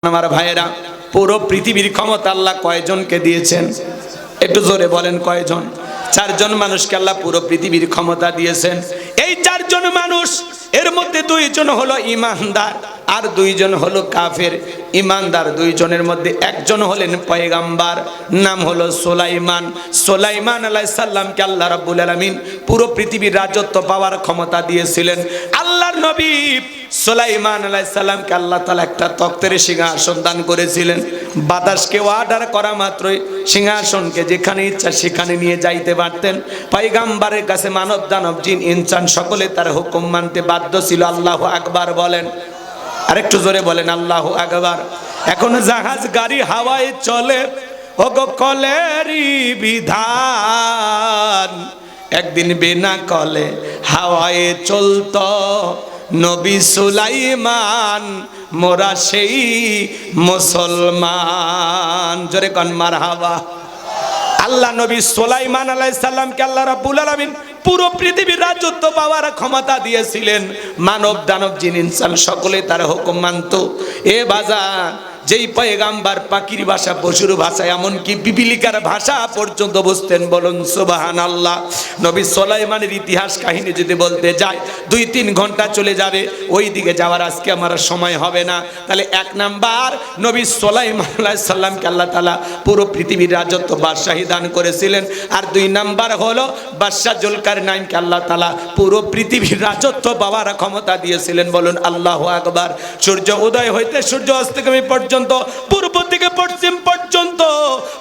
আমার ভাইয়েরা, পুরো পৃথিবীর ক্ষমতা আল্লাহ কয়জনকে দিয়েছেন? একটু জোরে বলেন কয়জন? চারজন মানুষকে আল্লাহ পুরো পৃথিবীর ক্ষমতা দিয়েছেন। এই চারজন মানুষ, এর মধ্যে দুইজন হলো ইমানদার আর দুইজন হলো কাফের। ইমানদার দুইজনের মধ্যে একজন হলেন পয়গাম্বার, নাম হলো সুলাইমান। সুলাইমান আলাইহিস সালামকে আল্লাহ রাব্বুল আলামিন পুরো পৃথিবীর রাজত্ব পাওয়ার ক্ষমতা দিয়েছিলেন। আল্লাহর নবী সুলাইমান আলাইহিস সালামকে আল্লাহ তাআলা একটা তক্তের সিংহাসন দান করেছিলেন। বাতাসকে অর্ডার করা মাত্রই সিংহাসনকে যেখানে ইচ্ছা সেখানে নিয়ে যাইতে পারতেন। পয়গাম্বারের কাছে মানব দানব জিন ইনসান সকলে তার হুকুম মানতে বাধ্য ছিল। আল্লাহু আকবার বলেন, আরেকটু জোরে বলেন আল্লাহু আকবার। এখন জাহাজ গাড়ি হাওয়ায় চলে, ওগো কলেরই বিধান। একদিন বিনা কলে হাওয়ায় চলতো নবী সুলাইমান, মোরা সেই মুসলমান। জোরে কোন মারহাবা। আল্লাহ নবী সুলাইমান আলাইহিস সালামকে আল্লাহ রাব্বুল আলামিন পুরো পৃথিবীর রাজত্ব পাওয়ার ক্ষমতা দিয়েছিলেন। মানব দানব জিন ইনসান সকলে তার হুকুম মানত। এ বাজার, যেই পয়গাম্বার পাখির ভাষা, পশুর ভাষা, এমনকি পিপিলিকার ভাষা পর্যন্ত বুঝতেন, বলুন সুবহানাল্লাহ। নবী সুলাইমানের ইতিহাস কাহিনী যদি বলতে যায় 2-3 ঘন্টা চলে যাবে, ওই দিকে যাওয়ার আজকে আমার সময় হবে না। তাহলে এক নাম্বার, নবী সুলাইমান আলাইহিস সালামকে আল্লাহ তাআলা পুরো পৃথিবীর রাজত্ব বাদশাহী দান করেছিলেন। আর 2 নাম্বার হলো বাদশা জুলকারনাইনকে আল্লাহ তাআলা পুরো পৃথিবীর রাজত্ব পাওয়ার ক্ষমতা দিয়েছিলেন, বলুন আল্লাহু আকবার। সূর্য উদয় হইতে সূর্য অস্তগামী পর্যন্ত, পূর্ব থেকে পশ্চিম পর্যন্ত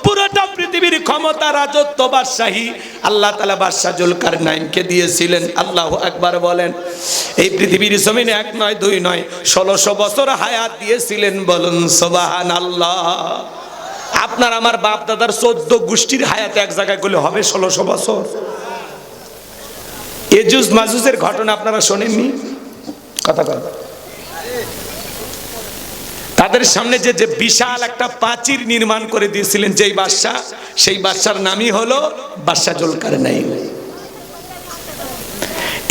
পুরোটা পৃথিবীর ক্ষমতা, রাজত্ব, বাদশাহী আল্লাহ তাআলা বাদশা জুলকারনাইনকে দিয়েছিলেন। আল্লাহু আকবার বলেন। এই পৃথিবীর জমিনে 1 নয় 2 নয় 1600 বছর হায়াত দিয়েছিলেন, বলুন সুবহানাল্লাহ। আপনার আমার বাপ দাদার 14 গোষ্ঠীর হায়াত এক জায়গায় করলে হবে 1600 বছর। এজুজ মাজুজের ঘটনা আপনারা শোনেননি? কথা কথা তাদের সামনে যে বিশাল একটা প্রাচীর নির্মাণ করে দিয়েছিলেন যেই বাদশা, সেই বাদশার নামই হলো বাদশা জুলকারনাইন।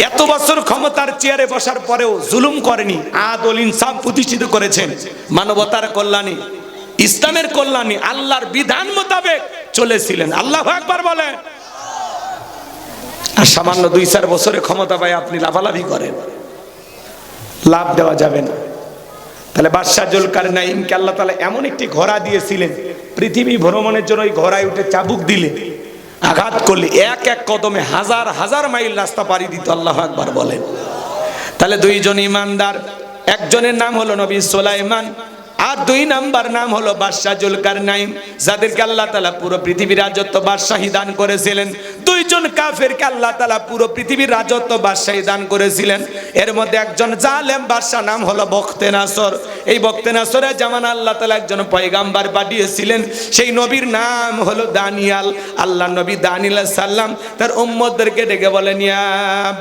এত বছর ক্ষমতার চেয়ারে বসার পরেও জুলুম করেনি, আদল ইনসাফ প্রতিষ্ঠিত করেছেন। মানবতার কল্যাণে, ইসলামের কল্যাণে আল্লাহর বিধান মোতাবেক চলেছিলেন। আল্লাহু আকবার বলেন। আর সামান্য 2-4 বছরে ক্ষমতা পায় আপনি লাফালাফি করেন, লাভ দেওয়া যাবে না। তাহলে বাদশা জুলকারনাইনকে আল্লাহ তাআলা এমন একটি ঘোড়া দিয়েছিলেন, পৃথিবী ভ্রমণের জন্য ওই ঘোড়ায় উঠে চাবুক দিলে, আঘাত করলে এক এক কদমে হাজার হাজার মাইল রাস্তা পাড়ি দিত। আল্লাহু আকবার বলেন। তাহলে 2 জন ইমানদার, একজনের নাম হলো নবী সুলাইমান আর 2 নাম্বার নাম হলো বাদশা জুলকারনাইন, যাদেরকে আল্লাহ তাআলা পুরো পৃথিবীর রাজত্ব বাদশাহী দান করেছিলেন। 2 জন কাফেরকে আল্লাহ তাআলা পুরো পৃথিবীর রাজত্ব বাদশাহী দান করেছিলেন। এর মধ্যে একজন জালেম বাদশা, নাম হলো বখতেনাসর। এই বখতেনাসরের জামানা আল্লাহ তাআলা একজন পয়গাম্বার পাঠিয়েছিলেন, সেই নবীর নাম হলো দানিয়াল। আল্লাহ নবী দানিয়াল সাল্লাম তার উম্মতদেরকে ডেকে বলেন, ইয়া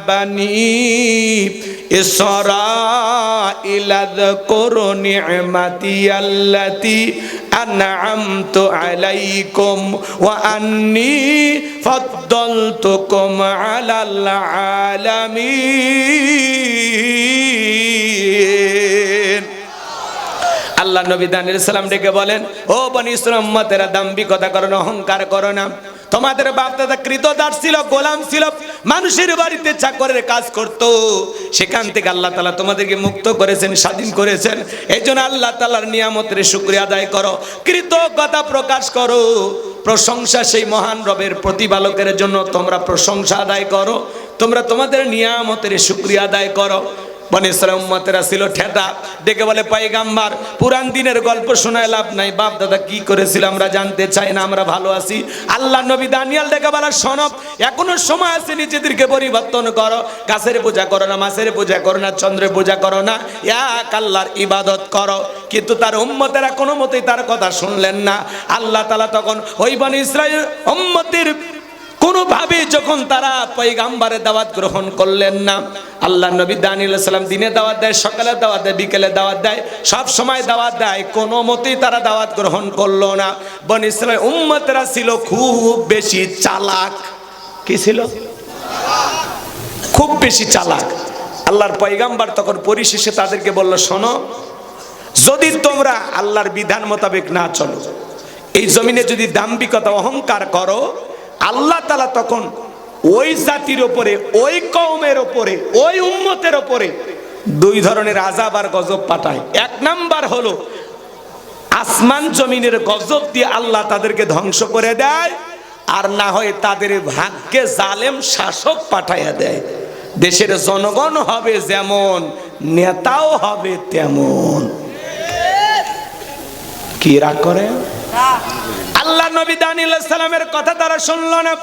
বানি ইসরাঈল আযকুরু নি'মাতি আল্লাতী আন'আমতু আলাইকুম ওয়া আন্নী ফাদ্দালতুকুম আলাল আলামিন। আল্লাহ নবী দানিয়াল সালাম ডেকে বলেন, ও বনি ইসরাঈল উম্মতেরা, দাম্ভিকতা করো না, অহংকার করো না। তোমাদের বাপ দাদা কৃতদাস ছিল, গোলাম ছিল, মানুষের বাড়িতে চাকরের কাজ করত। সেখান থেকে আল্লাহ তাআলা তোমাদেরকে মুক্ত করেছেন, স্বাধীন করেছেন। এই জন্য আল্লাহ তাআলার নিয়ামতের শুকরিয়া আদায় করো, কৃতজ্ঞতা প্রকাশ করো। প্রশংসা সেই মহান রবের প্রতিপালকের জন্য তোমরা প্রশংসা আদায় করো, তোমরা তোমাদের নিয়ামতের শুকরিয়া আদায় করো। বনি ইসরাঈল উম্মতেরা ছিল ঠেটা, ডেকে বলে, পয়গাম্বার, পুরান দিনের গল্প শোনায় লাভ নাই, বাপ দাদা কি করেছিল আমরা জানতে চাই না, আমরা ভালো আছি। আল্লাহ নবী দানিয়াল ডেকে বলা, শোনো, এখনো সময় আছে, নিজেদেরকে পরিবর্তন করো। গাছের পূজা করো না, মাছের পূজা করো না, চন্দ্রের পূজা করো না, এক আল্লাহর ইবাদত করো। কিন্তু তার উম্মতেরা কোনো মতেই তার কথা শুনলেন না। আল্লাহ তাআলা তখন ওই বনি ইসরাঈল উম্মতের কোনোভাবে যখন তারা পয়গাম্বারের দাওয়াত গ্রহণ করলেন না, আল্লাহ নবী দানিয়াল সালাম দিনে দাওয়াত দেয়, সকালে দাওয়াত দেয়, বিকেলে দাওয়াত দেয়, সব সময় দাওয়াত দেয়, কোনো মতেই তারা দাওয়াত গ্রহণ করলো না। বনি ইসরাঈল উম্মতেরা ছিল খুব বেশি চালাক। কি ছিল? খুব বেশি চালাক। আল্লাহর পয়গাম্বার তখন পরিশেষে তাদেরকে বলল, শোনো, যদি তোমরা আল্লাহর বিধান মোতাবেক না চলো, এই জমিনে যদি দাম্ভিকতা অহংকার করো, আল্লাহ তাআলা তখন ওই জাতির উপরে, ওই কওমের উপরে, ওই উম্মতের উপরে দুই ধরনের আযাব আর গজব পাঠায়। এক নাম্বার হলো আসমান জমিনের গজব দিয়ে আল্লাহ তাদেরকে ধ্বংস করে দেয়, আর না হয় তাদের ভাগ্যে জালেম শাসক পাঠাইয়া দেয়। দেশের জনগণ হবে যেমন, নেতাও হবে তেমন। কি রাগ করে? আল্লাহ নবী দানিয়েল আলাইহিস সালামের কথা তারা শুনলো না।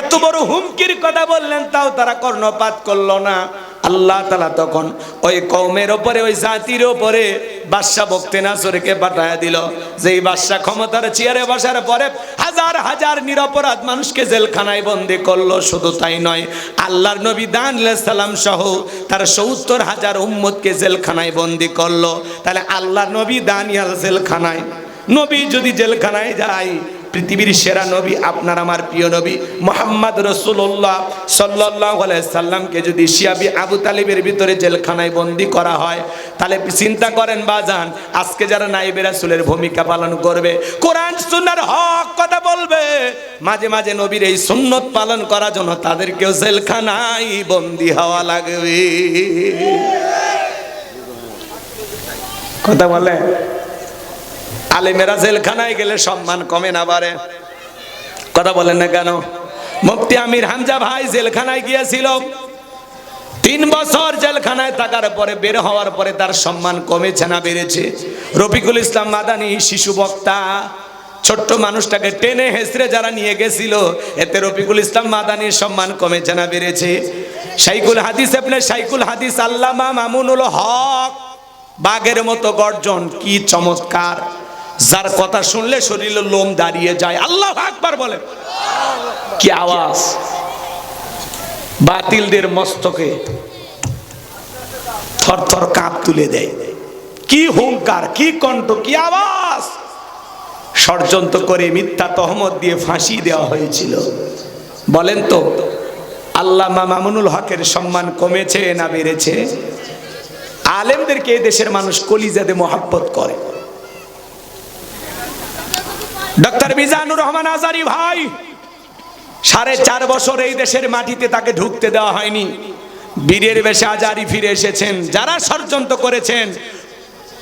এত বড় হুমকির কথা বললেন, তাও তারা কর্ণপাত করলো না। আল্লাহ তাআলা তখন ওই কওমের উপরে, ওই জাতির উপরে বাদশা বখতিয়ানাসরকে পাঠায়া দিল। যেই বাদশা ক্ষমতার চেয়ারে বসার পরে হাজার হাজার নিরপরাধ মানুষকে জেলখানায় বন্দী করলো। শুধু তাই নয়, আল্লাহর নবী দানিয়েল আলাইহিস সালাম সহ তার ৭০,০০০ উম্মতকে জেলখানায় বন্দী করলো। তাহলে আল্লাহর নবী দানিয়েল জেলখানায়, নবী যদি জেলখানায় যায়, পৃথিবীর সেরা নবী আপনার আমার প্রিয় নবী মুহাম্মদ রাসূলুল্লাহ সাল্লাল্লাহু আলাইহি সাল্লামকে যদি শিয়াবি আবু তালিবের ভিতরে জেলখানায় বন্দী করা হয়, তাহলে চিন্তা করেন বাজান, আজকে যারা নায়েবে রাসূলের ভূমিকা পালন করবে, কোরআন সুন্নাহর হক কথা বলবে, মাঝে মাঝে নবীর এই সুন্নত পালন করার জন্য তাদেরকেও জেলখানায় বন্দী হওয়া লাগবে। কথা বলে আলেমেরা জেলখানায় গেলে সম্মান কমে না বাড়ে? কথা বলেন না কেন? মুফতি আমির হামজা ভাই জেলখানায় গিয়েছিল, ৩ বছর জেলখানায় থাকার পরে বের হওয়ার পরে তার সম্মান কমেছে না বেড়েছে? রফিকুল ইসলাম মাদানী শিশু বক্তা, ছোট্ট মানুষটাকে টেনে হেসড়ে যারা নিয়ে গেছিল, এতে রফিকুল ইসলাম মাদানীর সম্মান কমেছে না বেড়েছে? শাইখুল হাদিস ইবনে শাইখুল হাদিস আল্লামা মামুনুল হক, বাঘের মতো গর্জন, কি চমৎকার! যার কথা শুনলে শরীরে লোম দাঁড়িয়ে যায়। আল্লাহু আকবার বলে, কি আওয়াজ! বাতিলদের মস্তকে থরথর কাঁপ তুলে দেয়। কি হুঙ্কার, কি কণ্ঠ, কি আওয়াজ! ষড়যন্ত্র করে মিথ্যা তহমত দিয়ে ফাঁসি দেওয়া হয়েছিল। বলেন তো, আল্লামা মামুনুল হকের সম্মান কমেছে না বেড়েছে? আলেমদেরকে এই দেশের মানুষ কলিজাতে মহব্বত করে। ডক্টর মিজানুর রহমান আজারি ভাই ৪.৫ বছর এই দেশের মাটিতে তাকে ঢুকতে দেওয়া হয়নি। বীরের বেশে আজারি ফিরে এসেছেন। যারা ষড়যন্ত্র করেছেন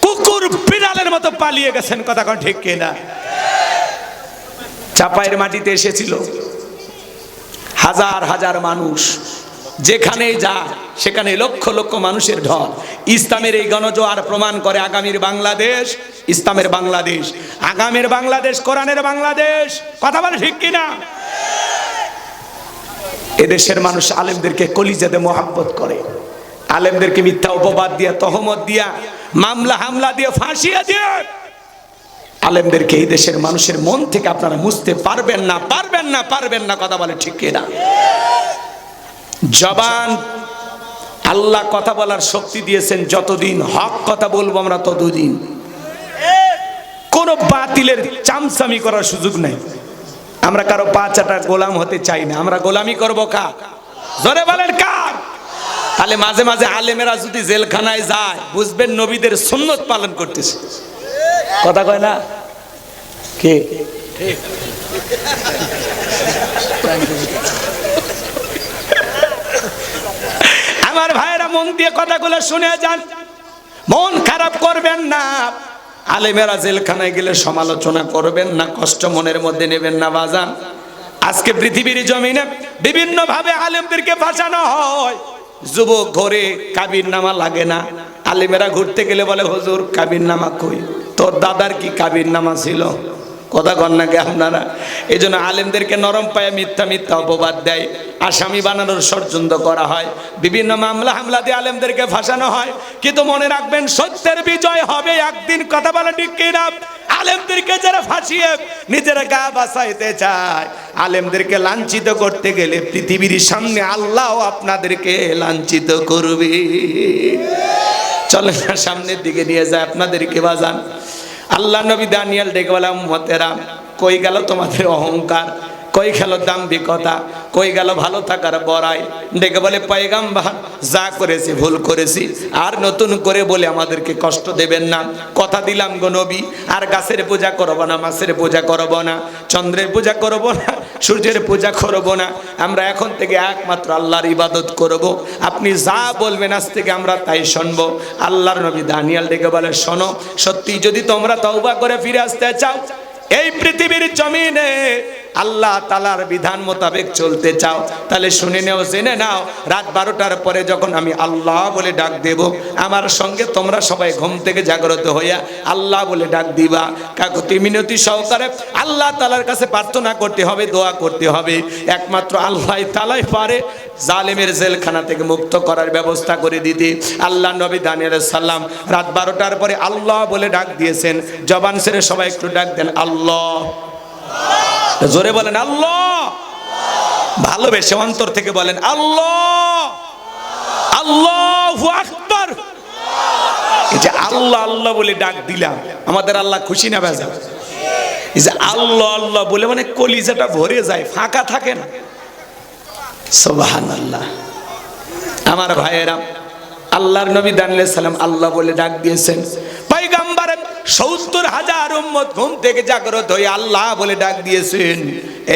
কুকুর বিড়ালের মতো পালিয়ে গেছেন। কথা কোন ঠিক কিনা? চাপাইয়ের মাটিতে এসেছিল হাজার হাজার মানুষ, যেখানে যা সেখানে লক্ষ লক্ষ মানুষের ঢল। ইসলামের এই গণজোয়ার প্রমাণ করে আগামীর বাংলাদেশ ইসলামের বাংলাদেশ, আগামীর বাংলাদেশ কোরআনের বাংলাদেশ। কথা বলে ঠিক কিনা? এদেশের মানুষ আলেমদেরকে কলিজাতে মহব্বত করে। আলেমদেরকে মিথ্যা অপবাদ দিয়া, তহমত দিয়া, মামলা হামলা দিয়ে, ফাঁসিয়ে দিয়ে আলেমদেরকে এই দেশের মানুষের মন থেকে আপনারা মুছতে পারবেন না, পারবেন না, পারবেন না। কথা বলে ঠিক কিনা? জবান আল্লাহ কথা বলার শক্তি দিয়েছেন, যতদিন হক কথা বলবো আমরা ততদিন। কোন বাতিলের চামচামি করার সুযোগ নাই। আমরা কারো পা চাটা গোলাম হতে চাই না। আমরা গোলামি করব কার? জোরে বলেন কার? তাহলে মাঝে মাঝে আলেমেরা যদি জেলখানায় যায়, বুঝবেন নবীদের সুন্নত পালন করতেছে। কথা কয় না? কে আমার ভাইয়েরা, মন দিয়ে কথাগুলো শুনে যান, মন খারাপ করবেন না। আলেমেরা জেলখানায় গেলে সমালোচনা করবেন না, কষ্ট মনের মধ্যে নেবেন না বাজান। আজকে পৃথিবীর জমিনে বিভিন্ন ভাবে আলেমদেরকে বাঁচানো হয়। যুবক ঘরে কাবির নামা লাগে না, আলেমেরা ঘুরতে গেলে বলে হুজুর কাবির নামা কই? তোর দাদার কি কাবির নামা ছিল? কথা কন না কে আপনারা? এই জন্য আলেমদেরকে নরম পায়ে মিথ্যা মিথ্যা অপবাদ দেয়, আসামি বানানোর ষড়যন্ত্র করা হয়, বিভিন্ন মামলা হামলা দিয়ে আলেমদেরকে ফাঁসানো হয়। কিন্তু মনে রাখবেন, সত্যের বিজয় হবে একদিন। কথা বলা ঠিক কিনা? আলেমদেরকে যারা ফাঁসিয়ে নিজেরা গা বাঁচাইতে চায়, আলেমদেরকে লাঞ্ছিত করতে গেলে পৃথিবীর সামনে আল্লাহ আপনাদেরকে লাঞ্ছিত করবে। চলেন না সামনের দিকে নিয়ে যায় আপনাদেরকে বাজান। আল্লাহ নবী দানিয়েল ডেকে বলে, উম্মতেরা কই গেল তোমাদের অহংকার? কই গেল দাম্ভিকতা, কই গেল ভালো থাকার বড়াই? ডেকে বলে পয়গাম্বর যা করেছি ভুল করেছি, আর নতুন করে বলে আমাদেরকে কষ্ট দেবেন না। কথা দিলাম গো নবী, আর গাছের পূজা করব না, মাছের পূজা করব না, চন্দ্রের পূজা করব না, সূর্যের পূজা করব না, আমরা এখন থেকে একমাত্র আল্লাহর ইবাদত করব। আপনি যা বলবেন আজ থেকে আমরা তাই শুনবো। আল্লাহর নবী দানিয়েল ডেকে বলে শোনো, সত্যি যদি তোমরা তওবা করে ফিরে আসতে চাও, এই পৃথিবীর জমিনে আল্লাহ তাআলার বিধান মোতাবেক চলতে চাও, তাহলে শুনে নাও, জেনে নাও, রাত 12টার পরে যখন আমি আল্লাহ বলে ডাক দেব, আমার সঙ্গে তোমরা সবাই ঘুম থেকে জাগ্রত হইয়া আল্লাহ বলে ডাক দিবা। কাকুতি মিনতি সহকারে আল্লাহ তাআলার কাছে প্রার্থনা করতে হবে, দোয়া করতে হবে। একমাত্র আল্লাহ তাআলাই পারে জালেমের জেলখানা থেকে মুক্ত করার ব্যবস্থা করে দিতে। আল্লাহ নবী দানিয়েল সাল্লাম রাত 12টার পরে আল্লাহ বলে ডাক দিয়েছেন। জবান ছেড়ে সবাই একটু ডাক দেন আল্লাহ, জোরে বলেন আল্লাহ, ভালোবেসে অন্তর থেকে বলেন আল্লাহ, আল্লাহু আকবার। এই যে আল্লাহ আল্লাহ বলে ডাক দিলাম, আমাদের আল্লাহ খুশি না বেজা? এই যে আল্লাহ আল্লাহ বলে মানে কলিজাটা ভরে যায়, ফাঁকা থাকে না। সুবহানাল্লাহ। আমার ভাইয়েরা, আল্লাহর নবী দানিয়েল সালাম আল্লাহ বলে ডাক দিয়েছেন। পয়গম্বরের ৭০,০০০ উম্মত ঘুম থেকে জাগ্রত হয়ে আল্লাহ বলে ডাক দিয়েছেন।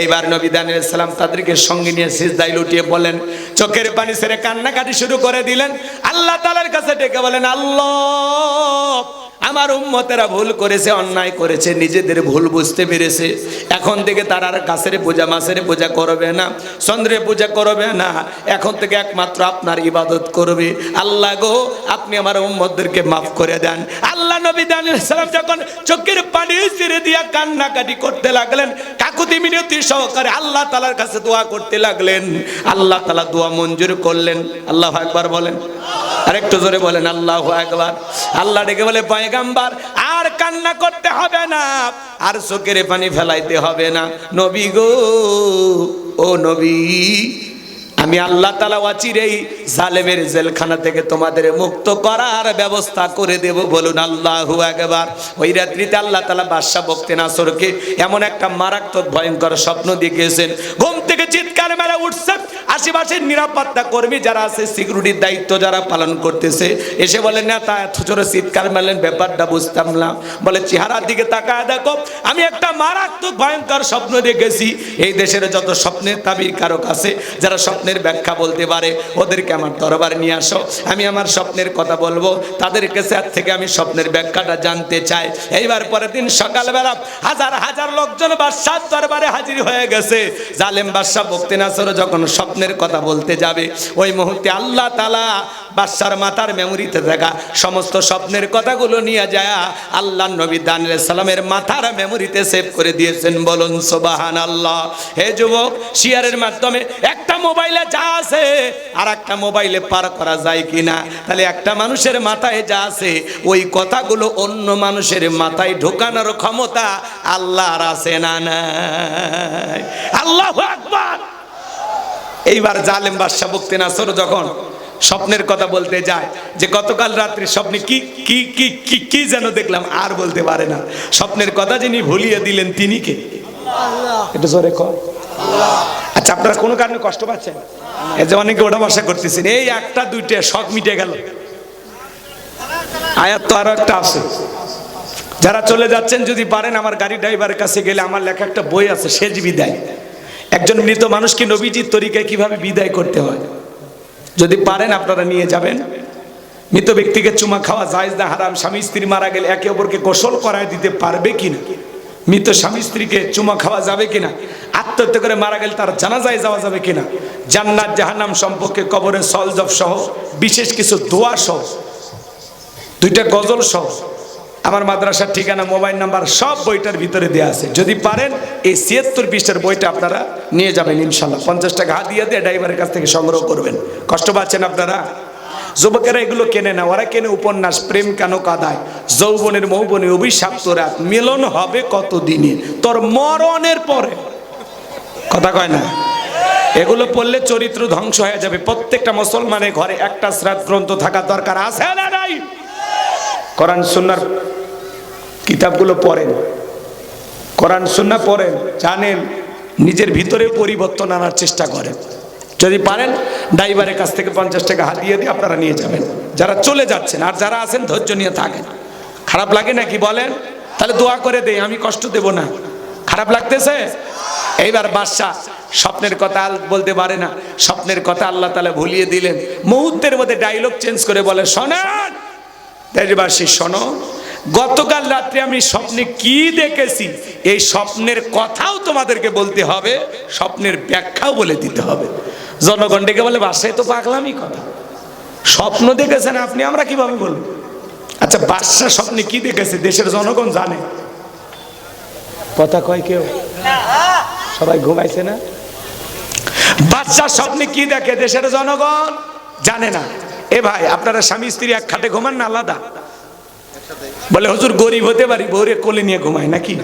এইবার নবী দানিয়েল সালাম তাদেরকে সঙ্গে নিয়ে সিজদায় লুটিয়ে বলেন, চোখের পানি ছেড়ে কান্নাকাটি শুরু করে দিলেন। আল্লাহ তাআলার কাছে ডেকে বলেন আল্লাহ, আমার উম্মতেরা ভুল করেছে, অন্যায় করেছে, নিজেদের ভুল বুঝতে পেরেছে। এখন থেকে তারা আর গাছের পূজা, মাছের পূজা করবে না, চন্দ্রের পূজা করবে না, এখন থেকে একমাত্র আপনার ইবাদত করবে। আল্লাহ গো, আপনি আমার উম্মতদেরকে মাফ করে দেন। আল্লাহ নবী দানিয়েল সালাম যখন চোখের পানি ছেড়ে দিয়া কান্নাকাটি করতে লাগলেন, কাকুতি মিনতি সহকারে আল্লাহ তাআলার কাছে দোয়া করতে লাগলেন, আল্লাহ তাআলা দোয়া মঞ্জুর করলেন। আল্লাহু আকবার বলেন, আরেকটু জোরে বলেন আল্লাহু আকবার। আল্লাহ ডেকে বলে পয়গম্বর আর কান্না করতে হবে না, আর চোখের পানি ফেলাইতে হবে না। নবী গো, ও নবী, আমি আল্লাহ তাআলা অচিরেই জালেমের জেলখানা থেকে তোমাদের মুক্ত করার ব্যবস্থা করে দেব। বলুন আল্লাহু আকবার। ওই রাত্রিতে আল্লাহ তাআলা বাদশা বখতিয়ানাসরকে এমন একটা মারাত্মক ভয়ঙ্কর স্বপ্ন দেখিয়েছেন। ঘুম থেকে চিৎকার মেরে উঠছে, আশেপাশের নিরাপত্তা কর্মী যারা আছে, সিকিউরিটির দায়িত্ব যারা পালন করতেছে, এসে বলেন না তা এত জোরে চিৎকার মারলেন, ব্যাপারটা বুঝতাম না। বলে চেহারার দিকে তাকায় দেখো, আমি একটা মারাত্মক ভয়ঙ্কর স্বপ্ন দেখেছি। এই দেশের যত স্বপ্নের তাবির কারক আছে, যারা স্বপ্নের ব্যাখ্যা বলতে পারে, ওদেরকে আমার দরবারে নিয়ে আসো, আমি আমার স্বপ্নের কথা বলবো, তাদের কাছে থেকে আমি স্বপ্নের ব্যাখ্যাটা জানতে চাই। এইবার পরের দিন সকালবেলা হাজার হাজার লোকজন বাদশার দরবারে হাজির হয়ে গেছে। জালেম বাদশা বখতিয়ানাসর যখন স্বপ্নের কথা বলতে যাবে, ওই মুহূর্তে আল্লাহ তাআলা বাদশার মাথার মেমোরিতে থাকা সমস্ত স্বপ্নের কথাগুলো নিয়ে যায় আল্লাহ নবী দানিয়েল সালামের মাথার মেমোরিতে সেভ করে দিয়েছেন। বলুন সুবহানাল্লাহ। হে যুবক, শেয়ারের মাধ্যমে একটা মোবাইলে যা আছে আর একটা মোবাইলে পার করা যায় কিনা? তাহলে একটা মানুষের মাথায় যা আছে, ওই কথাগুলো অন্য মানুষের মাথায় ঢোকানোর ক্ষমতা আল্লাহর আছে না নাই? আল্লাহু আকবার। এইবার জালেম বাদশা বখতিয়ানাসর যখন স্বপ্নের কথা বলতে যায়, যে গতকাল রাত্রে স্বপ্নে কি কি কি কি কি যেন দেখলাম, আর বলতে পারে না। স্বপ্নের কথা যিনি ভুলিয়ে দিলেন তিনি কে? আল্লাহ। এটা জোরে কর আল্লাহ। আচ্ছা, আপনারা কোনো কারণে কষ্ট পাচ্ছেন? এই যে অনেকে ওটা বসা করতেছেন, এই একটা দুইটা শখ মিটে গেল। আয়াত তো আরো একটা আছে। যারা চলে যাচ্ছেন, যদি পারেন আমার গাড়ি ড্রাইভারের কাছে গেলে আমার লেখা একটা বই আছে, শেষ বিদায়। একজন মৃত মানুষকে নবীজির তরিকায় কিভাবে বিদায় করতে হয়, যদি পারেন আপনারা নিয়ে যাবেন। মৃত ব্যক্তিকে চুমা খাওয়া জায়েজ না হারাম? স্বামী স্ত্রী মারা গেলে একে অপরকে গোসল করায় দিতে পারবে কিনা? মৃত স্বামী স্ত্রীকে চুমা খাওয়া যাবে কিনা? আত্মহত্যা করে মারা গেলে তার জানাজায় যাওয়া যাবে কিনা? জান্নাত জাহান্নাম সম্পর্কে কবরের সলজব সহ বিশেষ কিছু দোয়া সহ, দুইটা গজল সহ, আমার মাদ্রাসার ঠিকানা, মোবাইল নাম্বার সব বইটার ভিতরে দেওয়া আছে। যদি পারেন এই ৭৬ পৃষ্ঠার বইটা আপনারা নিয়ে যাবেন ইনশাল্লাহ। ৫০ টাকা হাদিয়া দিয়ে ড্রাইভারের কাছ থেকে সংগ্রহ করবেন। কষ্ট পাচ্ছেন আপনারা? যুবকেরা এগুলো কেনে না, ওরা কেনে উপন্যাস, প্রেম কেন কাঁদায়, যৌবনের মৌবনে অভিশাপ্ত রাত, মিলন হবে কতদিনে, তোর মরণের পরে। কথা কয় না? এগুলো পড়লে চরিত্র ধ্বংস হয়ে যাবে। প্রত্যেকটা মুসলমানের ঘরে একটা সিরাত গ্রন্থ থাকা দরকার, আছে না নাই? কোরআন সুন্নাহর কিতাবগুলো পড়েন, কোরআন সুন্নাহ পড়েন, জানেন নিজের ভিতরে পরিবর্তন আনার চেষ্টা করেন। যদি পারেন ড্রাইভারের কাছ থেকে 50 টাকা হাতিয়ে দিয়ে আপনারা নিয়ে যাবেন, যারা চলে যাচ্ছেন। আর যারা আছেন ধৈর্য নিয়ে থাকেন। খারাপ লাগে নাকি বলেন? তাহলে দোয়া করে দেই, আমি কষ্ট দেব না। খারাপ লাগতেছে? এইবার বাদশা স্বপ্নের কথা বলতে পারে না, স্বপ্নের কথা আল্লাহ তাআলা ভুলিয়ে দিলেন। মুহূর্তের মধ্যে ডায়লগ চেঞ্জ করে বলে, শোনেন দেশবাসী শোনো, গতকাল রাত্রে আমি স্বপ্নে কি দেখেছি এই স্বপ্নের কথাও তোমাদেরকে বলতে হবে, স্বপ্নের ব্যাখ্যাও বলে দিতে হবে। জনগণ ডেকে বলে, বাদশাহ তো পাগলামি কথা, স্বপ্ন দেখেছেন আপনি, আমরা কিভাবে বলবো? আচ্ছা বাদশাহ স্বপ্নে কি দেখেছে দেশের জনগণ জানে? কথা কয় কেউ? সবাই ঘুমাইছে না? বাদশাহ স্বপ্নে কি দেখে দেশের জনগণ জানে না। এ ভাই, আপনারা স্বামী স্ত্রী এক খাটে ঘুমান না আলাদা? বলে হুজুর গরিব হতে পারি, বউরে কোলে নিয়ে ঘুমায় নাকি?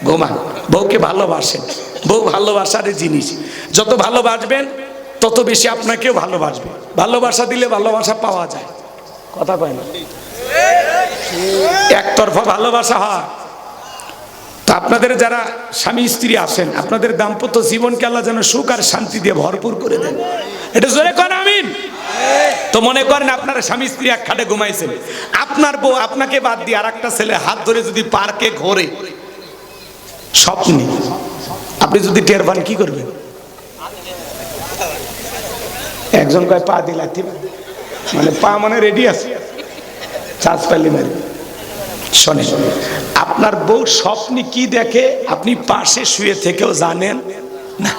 ঘুমান। বউকে ভালোবাসেন, বউ ভালোবাসার জিনিস। যত ভালোবাসবেন তত বেশি আপনাকেও ভালোবাসবে। ভালোবাসা দিলে ভালোবাসা পাওয়া যায়। কথা কয় না? একতরফা ভালোবাসা হয়। তো আপনাদের যারা স্বামী স্ত্রী আছেন, আপনাদের দাম্পত্য জীবনকে আল্লাহ যেন সুখ আর শান্তি দিয়ে ভরপুর করে দেন। এটা জোরে কোন আমিন। তো মনে করেন আপনারা স্বামী স্ত্রী এক খাটে ঘুমাইছেন, আপনার বউ আপনাকে বাদ দিয়ে আর একটা ছেলে হাত ধরে যদি পার্কে ঘোরে স্বপ্নে, আপনি যদি টের পান কি করবেন? একজন কয় পা দিলাতে, মানে পা মানে রেডি আছে, চার্জ পাইলে মারি। শোনেন, আপনার বউ স্বপ্নে কি দেখে আপনি পাশে শুয়ে থেকেও জানেন না।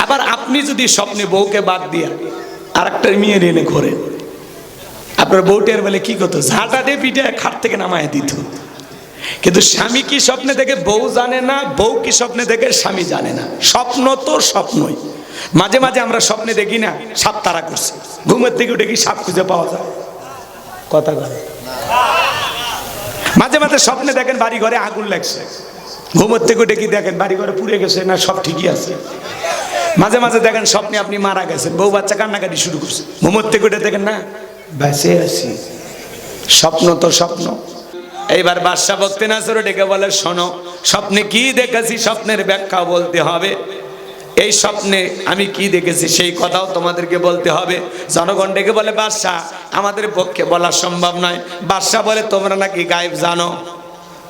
আবার আপনি যদি স্বপ্নে বউকে বাদ দিয়ে আর একটা মেয়ে এনে ঘোরে, আপনার বউটার বলে কি করতো? ঝাঁটা দিয়ে পিঠে খাট থেকে নামায় দিত। কিন্তু স্বামী কি স্বপ্নে দেখে বউ জানে না, বউ কি স্বপ্নে দেখে স্বামী জানে না। স্বপ্ন তো স্বপ্নই। মাঝে মাঝে আমরা স্বপ্নে দেখি না সাপ তারা করছে, ঘুমের থেকে উঠে কি সাপ খুঁজে পাওয়া যায়? কথা বলে। মাঝে মাঝে স্বপ্নে দেখেন বাড়ি ঘরে আগুন লাগছে, ঘুমের থেকে উঠে কি দেখেন বাড়ি ঘরে পুড়ে গেছে না সব ঠিকই আছে। মাঝে মাঝে দেখেন স্বপ্নে আপনি মারা গেছেন, বউ বাচ্চা কান্নাকাটি শুরু করছে, ঘুমের থেকে উঠে দেখেন না বেঁচে আছি। স্বপ্ন তো স্বপ্ন। এইবার বাদশা বক্তে নাসর ডেকে বলে, শোনো স্বপ্নে কি দেখেছি স্বপ্নের ব্যাখ্যা বলতে হবে। এই স্বপ্নে আমি কি দেখেছি সেই কথাও তোমাদেরকে বলতে হবে। জনগণ ডেকে বলে, বাদশা আমাদের পক্ষে বলা সম্ভব নয়। বাদশা বলে, তোমরা নাকি গায়েব জানো?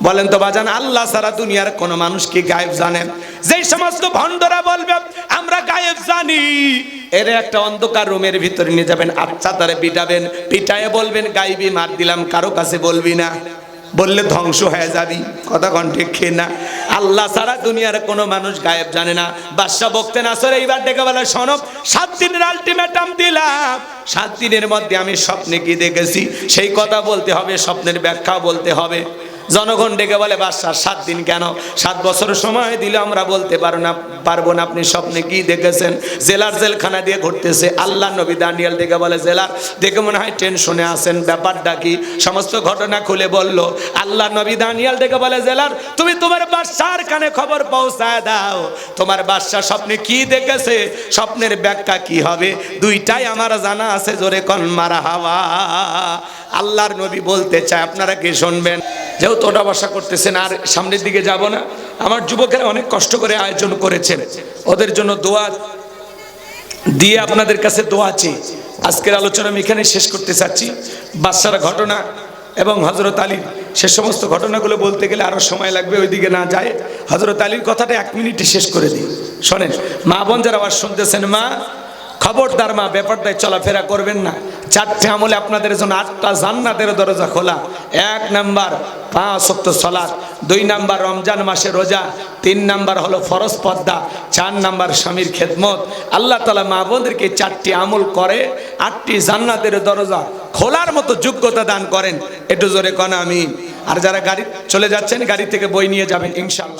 বলেন তো বাজান, আল্লাহ ছাড়া দুনিয়ার কোন মানুষ কি গায়েব জানেন? যেই সমস্ত ভণ্ডরা বলবে আমরা গায়েব জানি, এর একটা অন্ধকার রুমের ভিতরে নিয়ে যাবেন, আচ্ছা তারে পিটাবেন, পিটায়ে বলবেন গায়েবী মার দিলাম, কারো কাছে বলবি না, বললে ধ্বংস হয়ে যাবি। কথা কোন ঠিক না? আল্লাহ ছাড়া দুনিয়ার কোনো মানুষ গায়েব জানে না। বাদশা বক্তে নাসর এইবার ডেকে বলে, শোনো 7 দিনের আলটিমেটাম দিলাম, 7 দিনের মধ্যে আমি স্বপ্নে কি দেখেছি সেই কথা বলতে হবে, স্বপ্নের ব্যাখ্যা বলতে হবে। জনগণ ডেকে বলে, বাদশা 7 দিন কেন? 7 বছর সময় দিলে আমরা বলতে পারবো না আপনি স্বপ্নে কি দেখেছেন। জেলার জেলখানা দিয়ে ঘুরতেছে। আল্লাহ নবী দানিয়েল ডেকে বলে, জেলার দেখে মনে হয় টেনশনে আছেন, ব্যাপারটা কি? সমস্ত ঘটনা খুলে বলল। আল্লাহ নবী দানিয়েল ডেকে বলে, জেলার তুমি তোমার বাদশার কানে খবর পৌঁছায় দাও, তোমার বাদশা স্বপ্নে কি দেখেছে, স্বপ্নের ব্যাখ্যা কি হবে, দুইটাই আমার জানা আছে। জোরে কোন মারহাবা। আল্লাহর নবী বলতে চায়, আপনারা কি শুনবেন? যেহেতু ওটা বসা করতেছেন আর সামনের দিকে যাব না, আমার যুবকেরা অনেক কষ্ট করে আয়োজন করেছেন, ওদের জন্য দোয়া দিয়ে আপনাদের কাছে দোয়া চেয়ে আজকের আলোচনা আমি এখানে শেষ করতে চাচ্ছি। বাদশার ঘটনা এবং হযরত আলীর সে সমস্ত ঘটনাগুলো বলতে গেলে আরো সময় লাগবে, ওইদিকে না যায়। হযরত আলীর কথাটা 1 মিনিটে শেষ করে দিই। শোনেন মা বোন যারা আওয়াজ শুনতেছেন, মা খবরদার মা ব্যাপারটায় চলাফেরা করবেন না। 4টে আমলে আপনাদের জন্য 8টা জান্নাতের দরজা খোলা। 1 নাম্বার 5 ওয়াক্ত সালাত, 2 নাম্বার রমজান মাসে রোজা, 3 নাম্বার হলো ফরজ পর্দা, 4 নাম্বার স্বামীর খেদমত। আল্লাহ তাআলা মা বোনদেরকে 4টি আমল করে 8টি জান্নাতের দরজা খোলার মতো যোগ্যতা দান করেন। একটু জোরে কোন আমিন। আর যারা গাড়ি চলে যাচ্ছেন গাড়ি থেকে বই নিয়ে যাবেন ইনশাআল্লাহ।